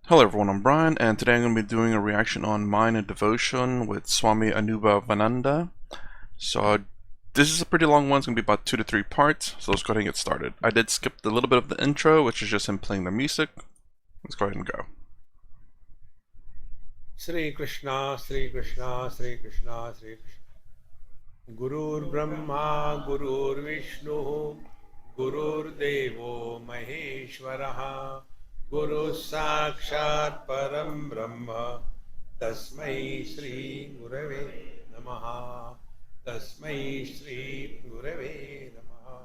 Hello everyone, I'm Brian, and today I'm going to be doing a reaction on Mind and Devotion with Swami Anubhavananda. So this is a pretty long one, it's going to be about 2 to 3 parts, so let's go ahead and get started. I did skip a little bit of the intro, which is just him playing the music. Let's go ahead and go. Sri Krishna, Sri Krishna, Sri Krishna, Sri Krishna. Gurur Brahma, Gurur Vishnu, Gurur Devo Maheshwaraha, Guru Sakshat Param Brahma, Tasmai Sri Gurave Namaha, Tasmai Sri Gurave Namaha.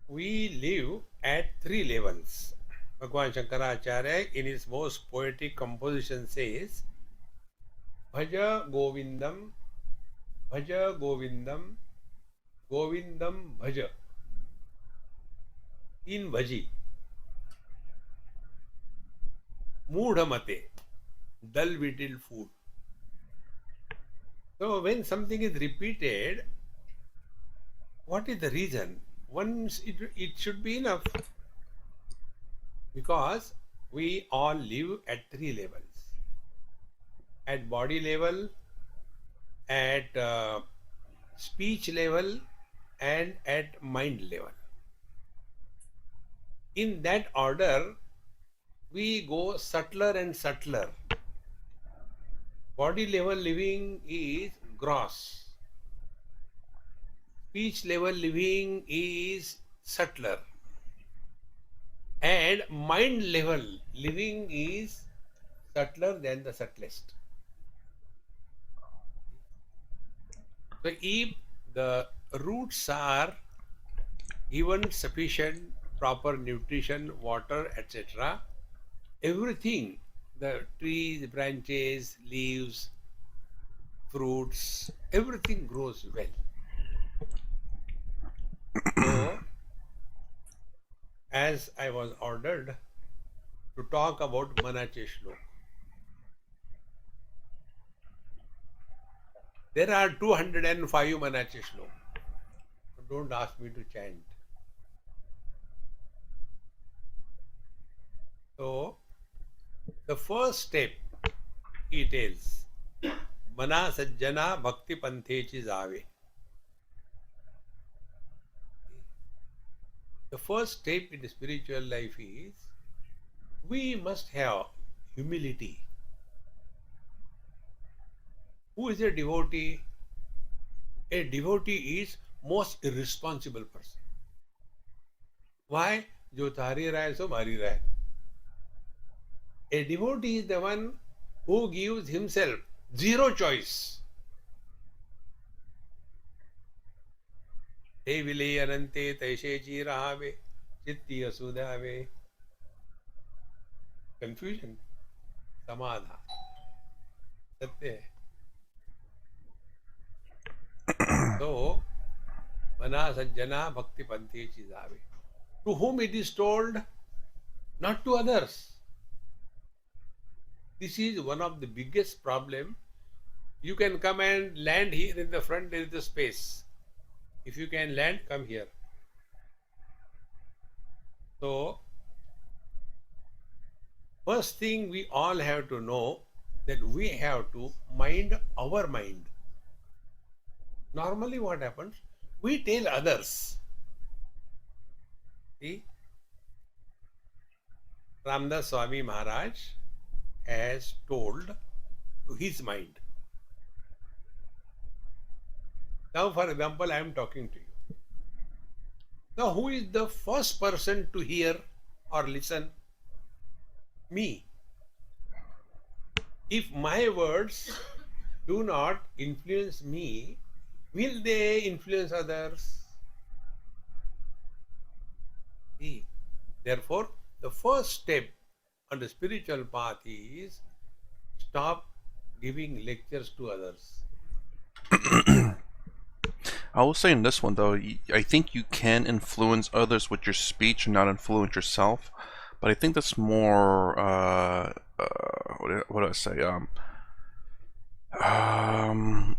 We live at 3 levels. Bhagwan Shankaracharya in his most poetic composition says, Bhaja Govindam, Bhaja Govindam, Govindam Bhaja. In Bhaji. Moodhamate, dull-witted fool. So when something is repeated, what is the reason? Once it should be enough. Because we all live at 3 levels. At body level, at speech level, and at mind level. In that order, we go subtler and subtler. Body level living is gross. Speech level living is subtler. And mind level living is subtler than the subtlest. So if the roots are given sufficient proper nutrition, water, etc., everything, the trees, branches, leaves, fruits, everything grows well. So, as I was ordered to talk about Manache Shlok. There are 205 Manache Shlok. Don't ask me to chant. So, the first step, he tells, Mana Sajjana Bhakti Panthechi Jave. The first step in the spiritual life is, we must have humility. Who is a devotee? A devotee is most irresponsible person. Why? Jo tari raha hai, so mari raha hai. A devotee is the one who gives himself zero choice. He vile anante taishe ji rahave, chitti asudhave. Confusion. Samadha. Satya. So, Mana Sajjana Bhakti Panthechi Jave. To whom it is told? Not to others. This is one of the biggest problem. You can come and land here in the front, there is the space. If you can land, come here. So, first thing we all have to know that we have to mind our mind. Normally what happens? We tell others. See? Ramdas Swami Maharaj has told to his mind. Now, for example, I am talking to you. Now, who is the first person to hear or listen? Me. If my words do not influence me, will they influence others? See? Therefore, the first step on the spiritual path is stop giving lectures to others. I will say in this one though, I think you can influence others with your speech and not influence yourself. But I think that's more, what do I say?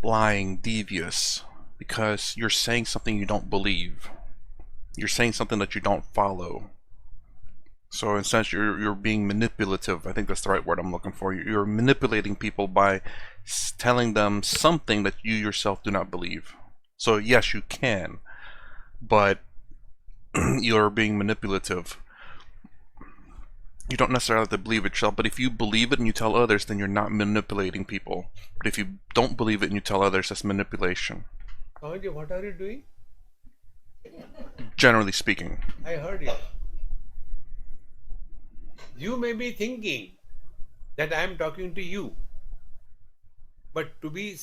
Lying, devious, because you're saying something you don't believe. You're saying something that you don't follow. So in a sense, you're being manipulative. I think that's the right word I'm looking for. You're manipulating people by telling them something that you yourself do not believe. So yes, you can, but you're being manipulative. You don't necessarily have to believe it yourself, but if you believe it and you tell others, then you're not manipulating people. But if you don't believe it and you tell others, that's manipulation. Swamiji, what are you doing? Generally speaking. I heard you. You may be thinking that I am talking to you, but to be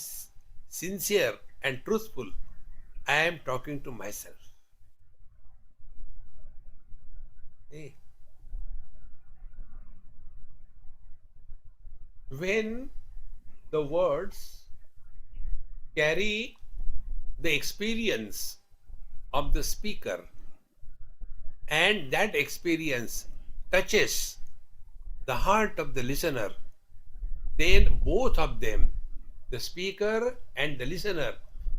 sincere and truthful, I am talking to myself. Hey. When the words carry the experience of the speaker and that experience touches the heart of the listener, then both of them, the speaker and the listener,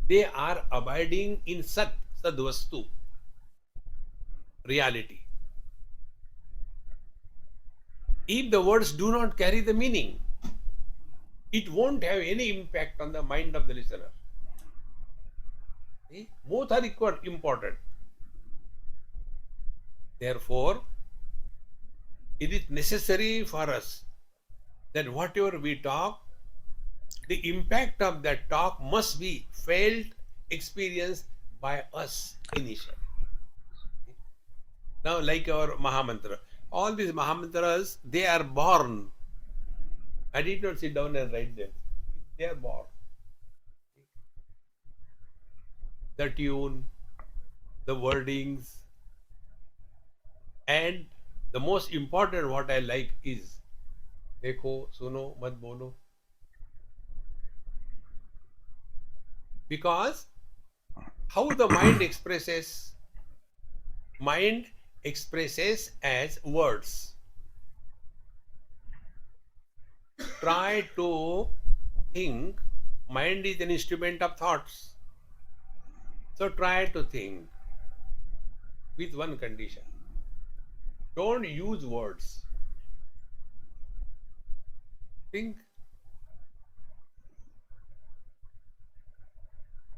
they are abiding in Sadvastu, reality. If the words do not carry the meaning, it won't have any impact on the mind of the listener. See? Both are important. Therefore, it is necessary for us that whatever we talk, the impact of that talk must be felt, experienced by us initially. Now, like our Mahamantra, all these Mahamantras, they are born. I did not sit down and write them. They are born. The tune, the wordings, and the most important what I like is Dekho, Suno, Mat Bolo. Because how the mind expresses as words. Try to think, mind is an instrument of thoughts. So try to think with one condition. Don't use words. Think.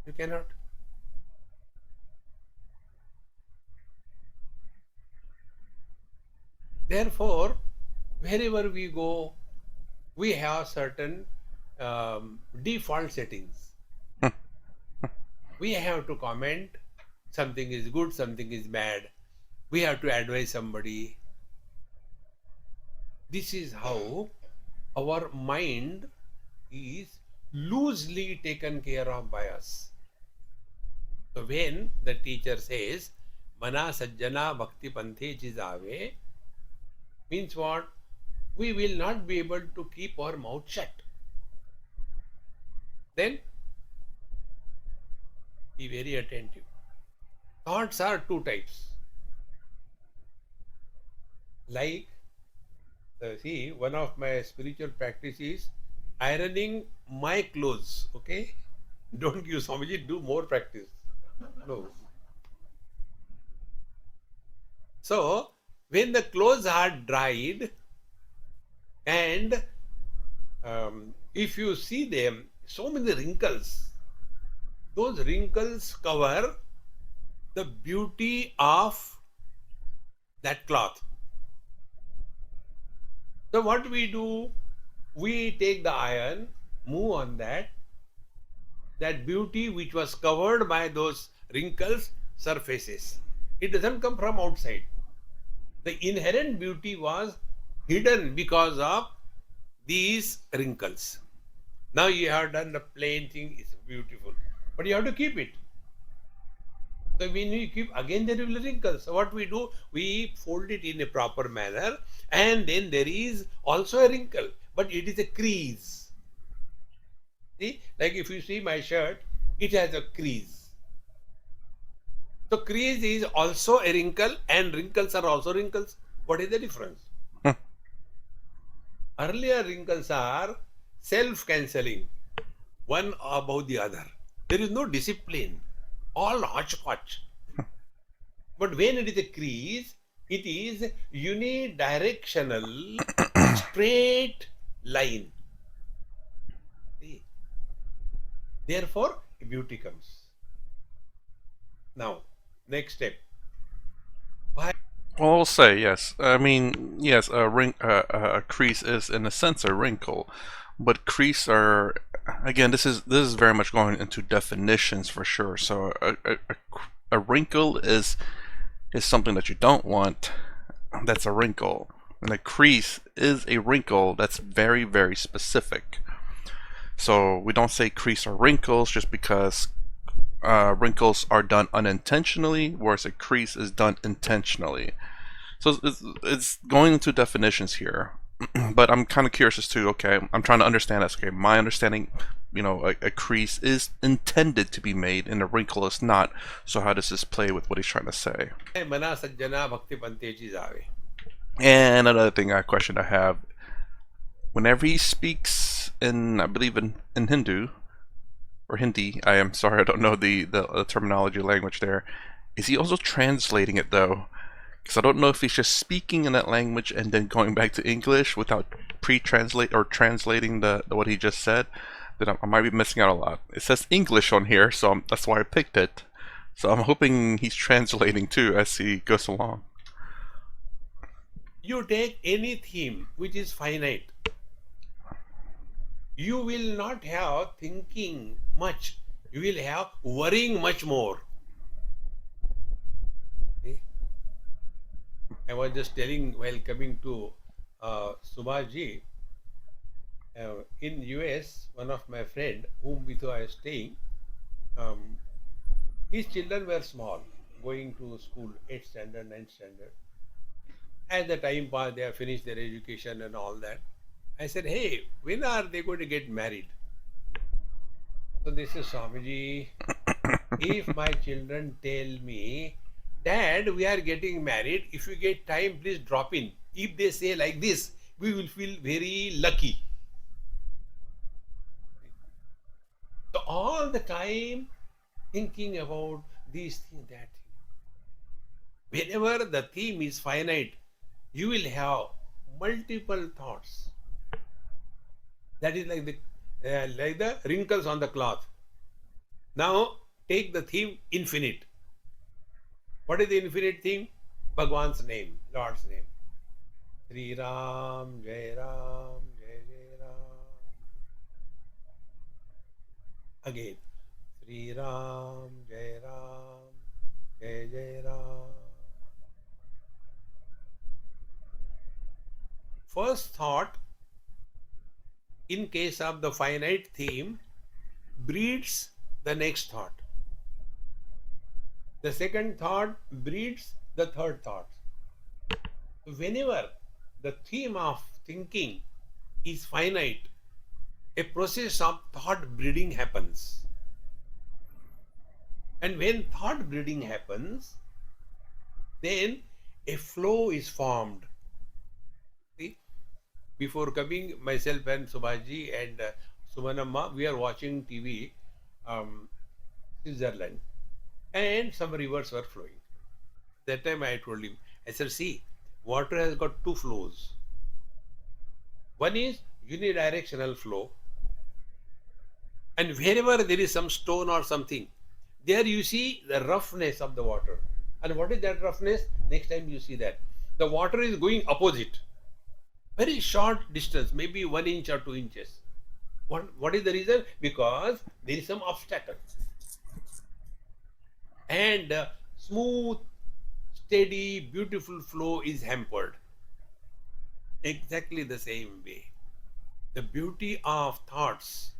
You cannot. Therefore, wherever we go, we have certain default settings. We have to comment, something is good, something is bad. We have to advise somebody. This is how our mind is loosely taken care of by us. So when the teacher says, Mana Sajjana Bhakti Panthe Jizave, means what? We will not be able to keep our mouth shut. Then, be very attentive. Thoughts are two types. Like, see, one of my spiritual practices, ironing my clothes, okay? Don't give Swamiji, do more practice. No. So, when the clothes are dried, and if you see them, so many wrinkles, those wrinkles cover the beauty of that cloth. So what we do, we take the iron, move on that beauty which was covered by those wrinkles surfaces. It doesn't come from outside. The inherent beauty was hidden because of these wrinkles. Now you have done the plain thing, it's beautiful, but you have to keep it. So when we keep, again there will be wrinkles. So what we do, we fold it in a proper manner, and then there is also a wrinkle, but it is a crease. See, like if you see my shirt, it has a crease. So crease is also a wrinkle, and wrinkles are also wrinkles. What is the difference? Earlier wrinkles are self-cancelling, one above the other. There is no discipline, all hodgepodge. But when it is a crease, It is unidirectional, straight line. See? Therefore, beauty comes. Now, next step. Why? Well, I'll say yes. I mean, yes, a crease is in a sense a wrinkle, but crease are again. This is very much going into definitions for sure. So a wrinkle is something that you don't want. That's a wrinkle, and a crease is a wrinkle that's very very specific. So we don't say crease or wrinkles just because wrinkles are done unintentionally, whereas a crease is done intentionally. So it's going into definitions here, but I'm kind of curious as to, okay, I'm trying to understand this. Okay, my understanding, a crease is intended to be made and a wrinkle is not. So how does this play with what he's trying to say? मना सज्जना भक्ति पंतेची जावे. And another thing, a question I have, whenever he speaks I believe in Hindu, or Hindi, I am sorry, I don't know the terminology language there, is he also translating it though? Because I don't know if he's just speaking in that language and then going back to English without pre-translate or translating the what he just said. Then I might be missing out a lot. It says English on here, so that's why I picked it. So I'm hoping he's translating too as he goes along. You take any theme which is finite, you will not have thinking much. You will have worrying much more. See? I was just telling while coming to Subhaji, in US, one of my friend whom with whom I was staying, his children were small, going to school, 8th standard, 9th standard. As the time passed, they have finished their education and all that. I said, hey, when are they going to get married? So they said, Swamiji, if my children tell me, Dad, we are getting married, if you get time, please drop in. If they say like this, we will feel very lucky. So all the time thinking about these things, that thing. Whenever the theme is finite, you will have multiple thoughts. That is like the wrinkles on the cloth. Now take the theme infinite. What is the infinite theme? Bhagwan's name, Lord's name. Sri Ram, Jai Ram, Jai Jai Ram. Again, Sri Ram, Jai Ram, Jai Jai Ram. First thought, in case of the finite theme, breeds the next thought. The second thought breeds the third thought. Whenever the theme of thinking is finite, a process of thought breeding happens. And when thought breeding happens, then a flow is formed. See, before coming, myself and Subhaji and Sumanamma, we are watching TV, Switzerland, and some rivers were flowing. That time I told him, I said, see, water has got two flows. One is unidirectional flow, and wherever there is some stone or something, there you see the roughness of the water. And what is that roughness? Next time you see that. The water is going opposite. Very short distance, maybe 1 inch or 2 inches. What is the reason? Because there is some obstacle. And smooth, steady, beautiful flow is hampered. Exactly the same way. The beauty of thoughts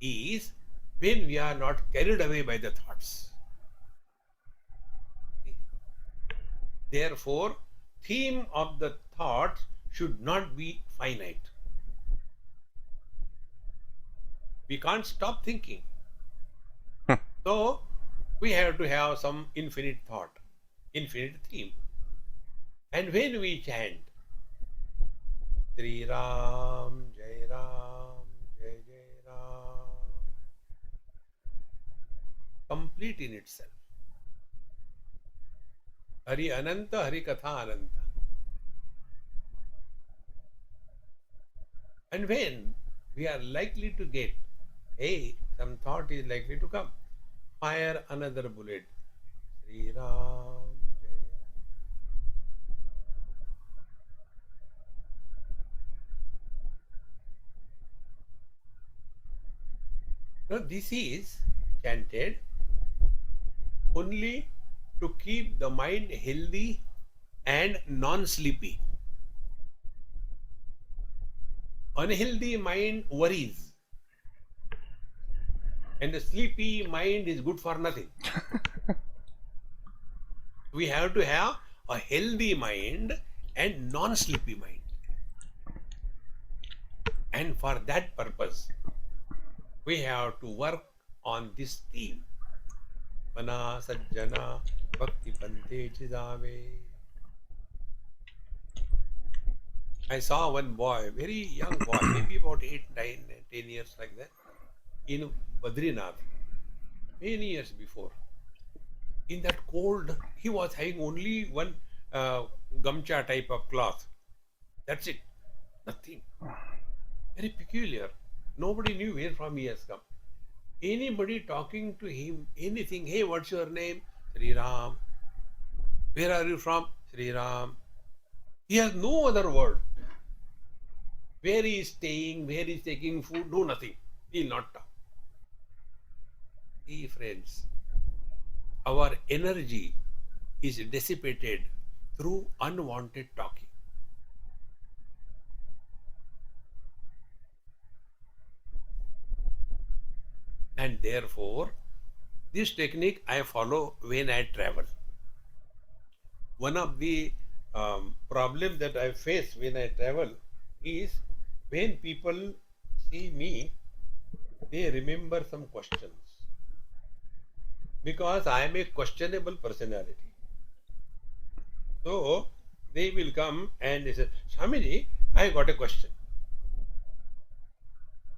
is when we are not carried away by the thoughts. Therefore, theme of the thought should not be finite. We can't stop thinking. So, we have to have some infinite thought, infinite theme. And when we chant, Sri Ram, Jai Ram, Jai Jai Ram, complete in itself. Hari Ananta, Hari Katha Ananta. And when we are likely to get, hey, some thought is likely to come, fire another bullet. Sri Ram Jai. Now this is chanted only to keep the mind healthy and non-sleepy. Unhealthy mind worries, and the sleepy mind is good for nothing. We have to have a healthy mind and non-sleepy mind. And for that purpose, we have to work on this theme. Mana sajjana bhakti pante chidave. I saw one boy, very young boy, maybe about 8, 9, 10 years like that, in Badrinath, many years before. In that cold, he was having only one gamcha type of cloth. That's it. Nothing. Very peculiar. Nobody knew where from he has come. Anybody talking to him, anything, hey, what's your name? Sri Ram. Where are you from? Sri Ram. He has no other word. Where he is staying, where he is taking food, no nothing. He will not talk. See, friends, our energy is dissipated through unwanted talking. And therefore, this technique I follow when I travel. One of the problems that I face when I travel is when people see me, they remember some questions. Because I am a questionable personality. So they will come and they say, Swamiji, I got a question.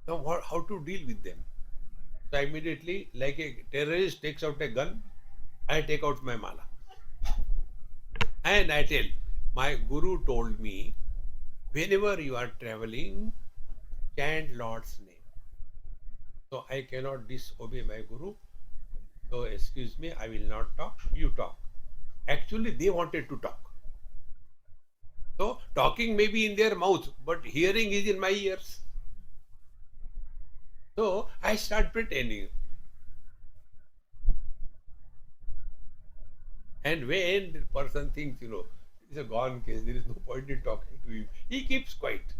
Now how to deal with them? So immediately, like a terrorist takes out a gun, I take out my mala. And I tell, my guru told me, whenever you are traveling, chant Lord's name. So I cannot disobey my guru. So excuse me, I will not talk, you talk. Actually, they wanted to talk. So talking may be in their mouth, but hearing is in my ears. So I start pretending. And when the person thinks, it's a gone case, there is no point in talking to him, he keeps quiet.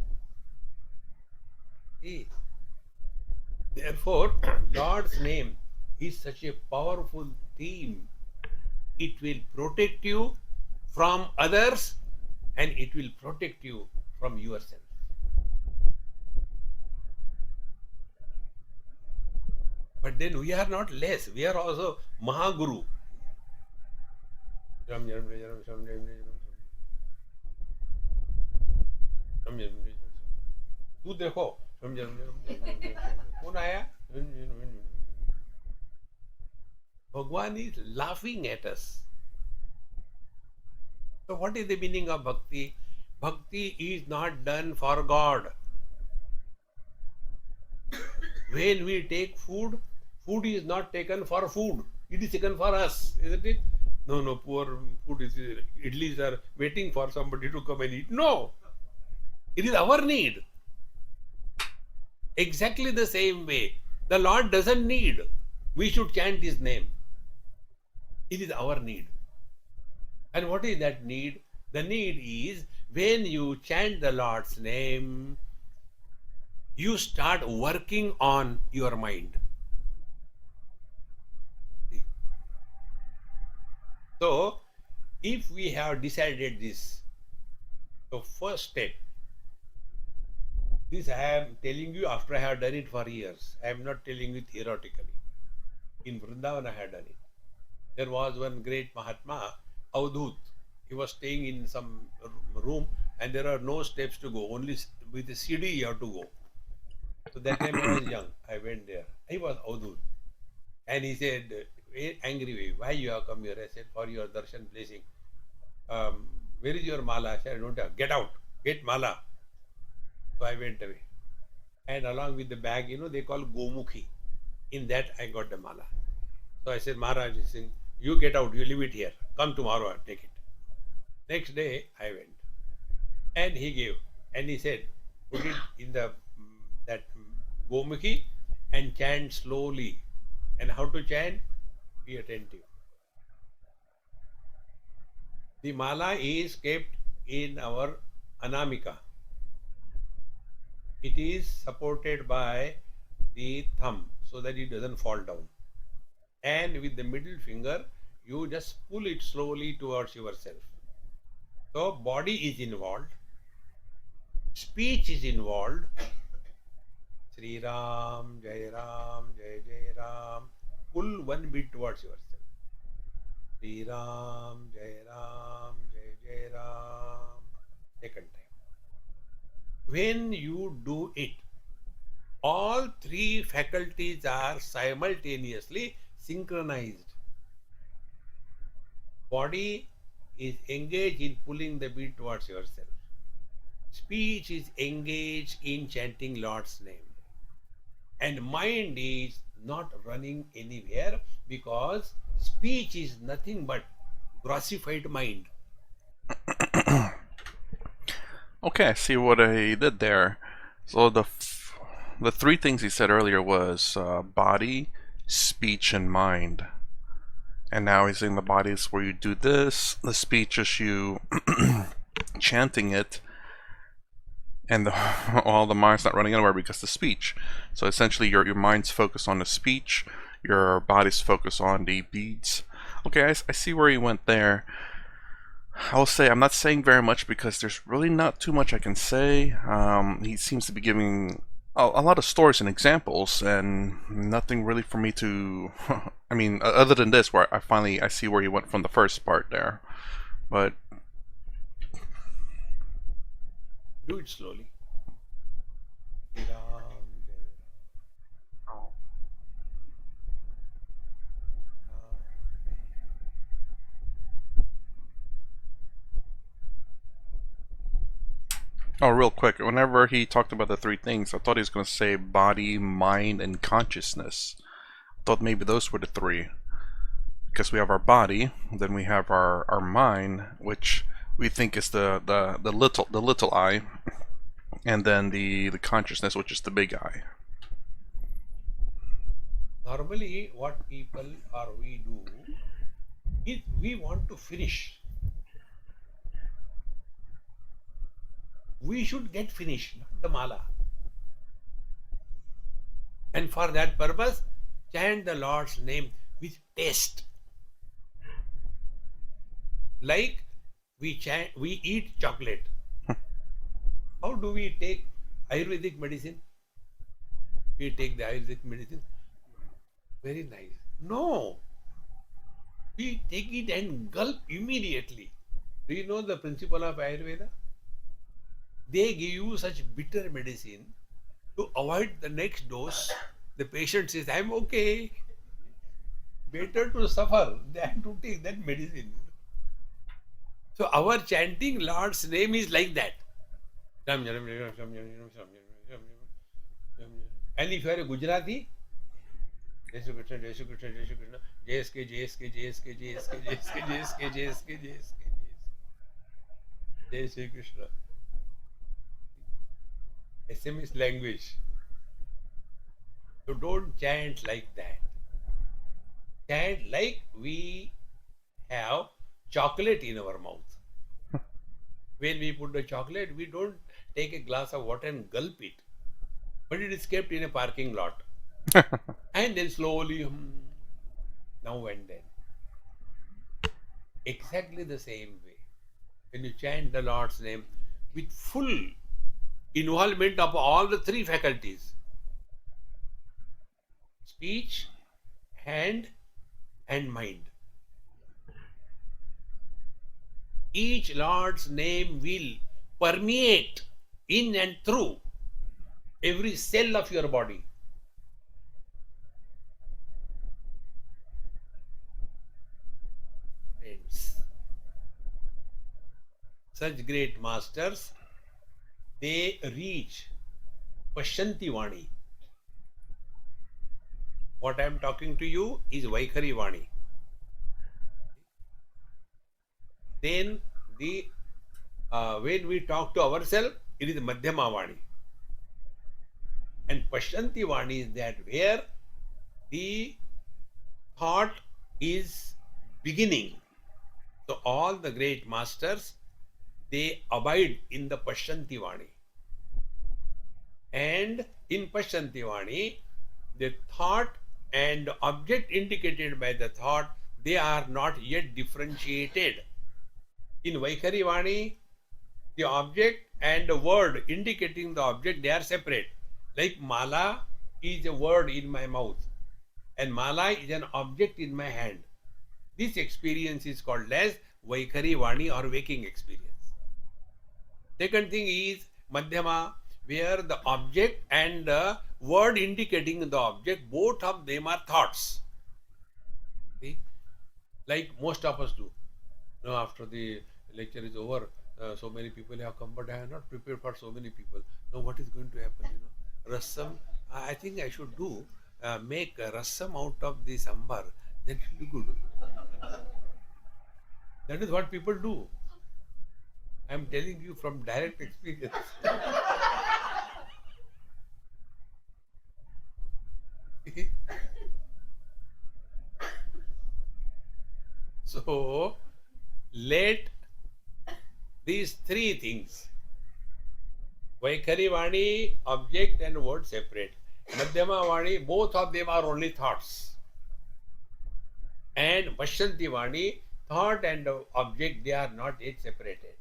See? Therefore, Lord's name is such a powerful theme. It will protect you from others and it will protect you from yourself. But then we are not less, we are also Mahaguru. तू देखो कौन आया? Bhagwan is laughing at us. So what is the meaning of bhakti? Bhakti is not done for God. When we take food, food is not taken for food. It is taken for us, isn't it? No, poor food is, idlis are waiting for somebody to come and eat. No, it is our need. Exactly the same way, the Lord doesn't need. We should chant His name. It is our need. And what is that need? The need is when you chant the Lord's name, you start working on your mind. So, if we have decided this, the first step, this I am telling you after I have done it for years. I am not telling you theoretically. In Vrindavan I had done it. There was one great Mahatma, Avadhut. He was staying in some room and there are no steps to go. Only with a CD you have to go. So that time I was young. I went there. He was Avadhut. And he said, angry way, why you have come here? I said, for your darshan blessing. where is your mala? I said, I don't have. Get out. Get mala. So I went away. And along with the bag, they call Gomukhi. In that, I got the mala. So I said, Maharaj, you get out. You leave it here. Come tomorrow, I'll take it. Next day, I went. And he gave. And he said, put it in that Gomukhi and chant slowly. And how to chant? Be attentive. The mala is kept in our anamika. It is supported by the thumb so that it doesn't fall down. And with the middle finger, you just pull it slowly towards yourself. So body is involved, speech is involved. Sri Ram, Jai Ram, Jai Jai Ram. Pull one bit towards yourself. Sri Ram, Jai Ram, Jai Jai Ram. Second time. When you do it, all three faculties are simultaneously synchronized. Body is engaged in pulling the beat towards yourself. Speech is engaged in chanting Lord's name. And mind is not running anywhere because speech is nothing but grossified mind. Okay, I see what he did there. So the three things he said earlier was body, speech, and mind. And now he's saying the body is where you do this, the speech is you chanting it, and all the mind's not running anywhere because the speech. So essentially your mind's focused on the speech, your body's focused on the beads. Okay, I see where he went there. I'll say I'm not saying very much because there's really not too much I can say. He seems to be giving a lot of stories and examples, and nothing really for me to. I mean, other than this, where I see where he went from the first part there, but Do it slowly. Ram, Jai Ram. oh, real quick, whenever he talked about the three things, I thought he was going to say body, mind, and consciousness. I thought maybe those were the three. Because we have our body, then we have our mind, which we think is the little I, and then the consciousness, which is the big I. Normally, what people or we do is we want to finish. We should get finished, not the mala. And for that purpose, chant the Lord's name with taste. Like we eat chocolate. How do we take Ayurvedic medicine? We take the Ayurvedic medicine. Very nice. No. We take it and gulp immediately. Do you know the principle of Ayurveda? They give you such bitter medicine to avoid the next dose. The patient says, I'm okay. Better to suffer than to take that medicine. So our chanting Lord's name is like that. And if you are a Gujarati, Jai Shri Krishna, Jai Shri Krishna, Jai Shri Krishna, JSK, JSK, JSK, JSK, JSK, JSK, JSK, JSK, Jai Shri Krishna. SMS language. So don't chant like that. Chant like we have chocolate in our mouth. When we put the chocolate, we don't take a glass of water and gulp it, but it is kept in a parking lot. And then slowly, now and then. Exactly the same way. When you chant the Lord's name with full involvement of all the three faculties, speech, hand, and mind. Each Lord's name will permeate in and through every cell of your body. Friends, such great masters, they reach Pashyanti Vani. What I am talking to you is Vaikhari Vani. Then the when we talk to ourselves, it is Madhyama Vani. And Pashyanti Vani is that where the thought is beginning. So all the great masters, they abide in the Pashyanti Vani. And in Pashyanti Vani, the thought and object indicated by the thought, they are not yet differentiated. In Vaikhari Vani, the object and the word indicating the object, they are separate. Like mala is a word in my mouth and mala is an object in my hand. This experience is called as Vaikhari Vani or waking experience. Second thing is Madhyama, where the object and the word indicating the object, both of them are thoughts. See? Like most of us do. Now, after the lecture is over, so many people have come, but I have not prepared for so many people. Now, what is going to happen? Rasam, I think I should do, make rasam out of the sambar. That should be good. That is what people do. I am telling you from direct experience. So, let these three things, Vaikhari Vani, object and word separate. Madhyama Vani, both of them are only thoughts. And Pashyanti Vani, thought and object, they are not yet separated.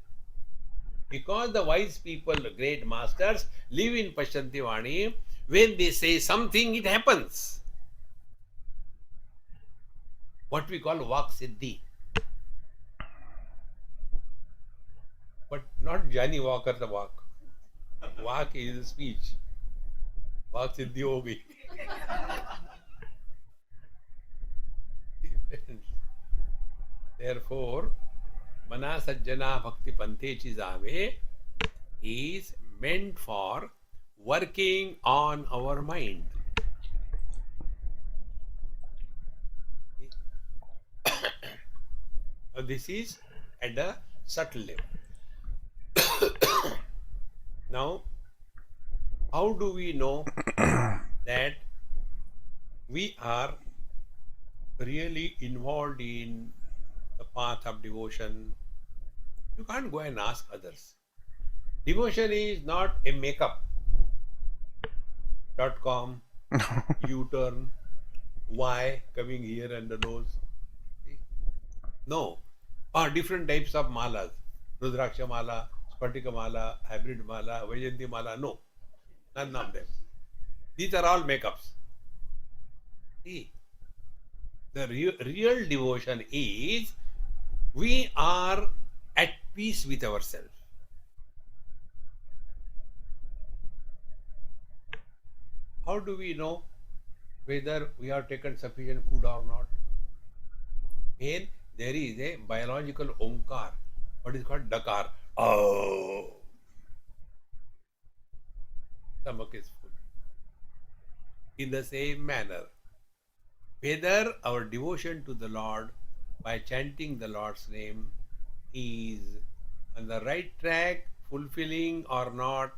Because the wise people, the great masters, live in Pashyanti Vani, when they say something, it happens. What we call Vak Siddhi. But not Johnny Walker the walk. Vak is speech. Vak Siddhi ho gayi. Therefore, Mana Sajjana Bhakti Panthe Chizave is meant for working on our mind. This is at a subtle level. Now, how do we know that we are really involved in the path of devotion? You can't go and ask others. Devotion is not a makeup.com, U-turn, Y coming here and the nose. No. Or different types of malas. Rudraksha mala, Spatika mala, hybrid mala, Vajayanti mala. No. None of them. These are all makeups. See, the real devotion is we are at peace with ourselves. How do we know whether we have taken sufficient food or not? When there is a biological omkar, what is called dakar. Oh, stomach is full. In the same manner, whether our devotion to the Lord by chanting the Lord's name is on the right track, fulfilling or not,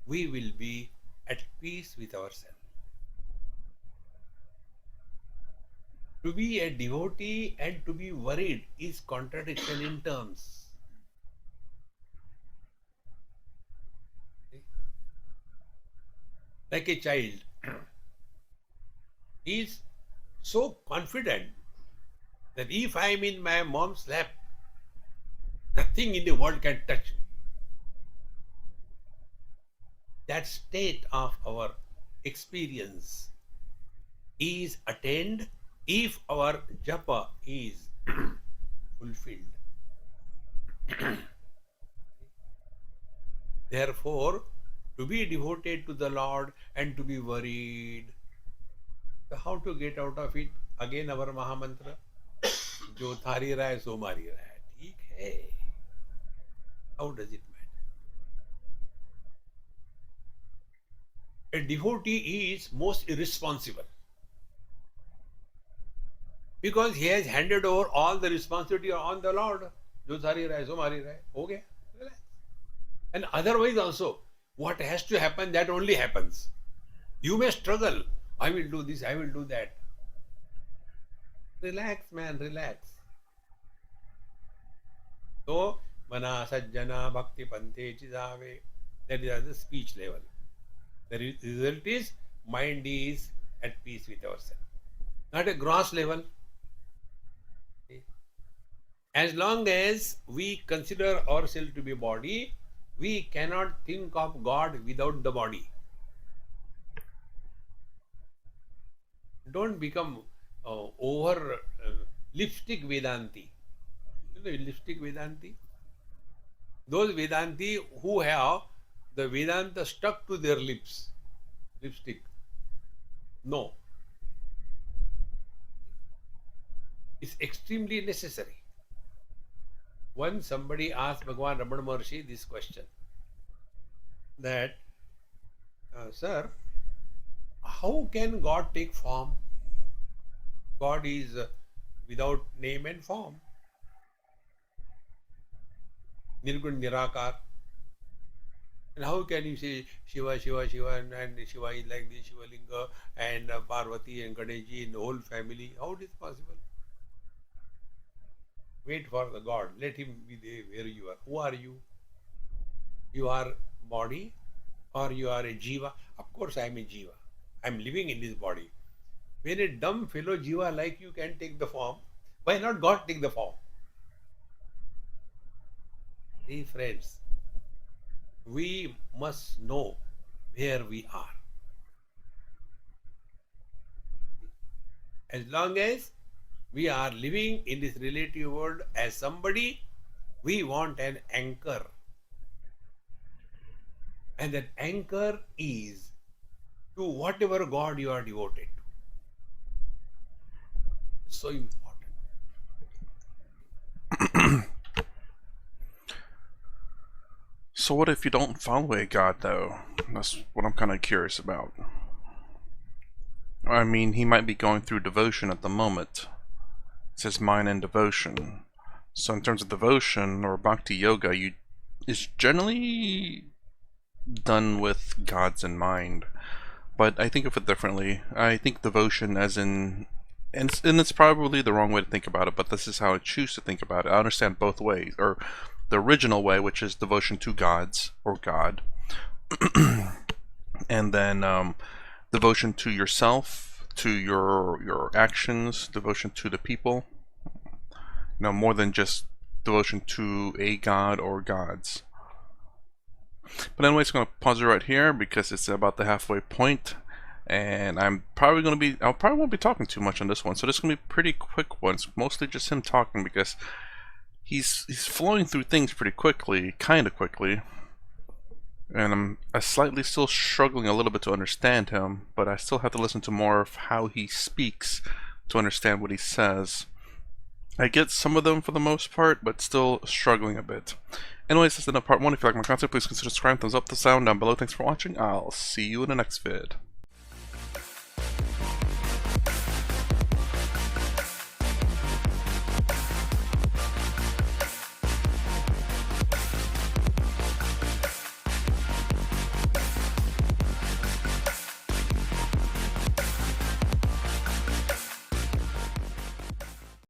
we will be at peace with ourselves. To be a devotee and to be worried is contradiction in terms. Like a child is so confident that if I am in my mom's lap, nothing in the world can touch me. That state of our experience is attained if our japa is fulfilled. Therefore, to be devoted to the Lord and to be worried, so how to get out of it? Again our Mahamantra, जो थारी रहा है सो मारी रहा है. ठीक है. How does it matter? A devotee is most irresponsible because he has handed over all the responsibility on the Lord. जो सारी रहा है सो मारी रहा है हो गया. Relax. And otherwise also, what has to happen, that only happens. You may struggle. I will do this, I will do that. Relax, man, relax. So, mana sajjana bhakti panthe chidave. That is at the speech level. The result is mind is at peace with ourselves. Not a gross level. As long as we consider ourselves to be a body, we cannot think of God without the body. Don't become over lipstick Vedanti. You know lipstick Vedanti? Those Vedanti who have the Vedanta stuck to their lips, lipstick. No. It's extremely necessary. Once somebody asked Bhagavan Ramana Maharshi this question, that, sir, how can God take form? God is without name and form. Nirgun Nirakar. And how can you say Shiva, Shiva, Shiva, and Shiva is like this, Shiva Linga, and Parvati and Ganeshi in the whole family? How it is possible? Wait for the God. Let him be there where you are. Who are you? You are body or you are a jiva? Of course I am a jiva. I am living in this body. When a dumb fellow jiva like you can take the form, why not God take the form? Hey friends, we must know where we are. As long as we are living in this relative world as somebody, we want an anchor. And that anchor is to whatever God you are devoted to. So important. So what if you don't follow a god, though? That's what I'm kind of curious about. I mean, he might be going through devotion at the moment. It says mind and devotion. So in terms of devotion or bhakti yoga, is generally done with gods in mind. But I think of it differently. I think devotion as in, and it's probably the wrong way to think about it, but this is how I choose to think about it. I understand both ways, or the original way, which is devotion to gods or God, and then devotion to yourself, to your actions, devotion to the people. You know, more than just devotion to a god or gods. But anyways, I'm gonna pause it right here because it's about the halfway point, and I'll probably won't be talking too much on this one. So this is gonna be pretty quick ones, mostly just him talking because he's flowing through things pretty quickly, kind of quickly. And I'm slightly still struggling a little bit to understand him, but I still have to listen to more of how he speaks to understand what he says. I get some of them for the most part, but still struggling a bit. Anyways, that's enough part 1. If you like my content, please consider subscribing, thumbs up the sound down below. Thanks for watching. I'll see you in the next vid.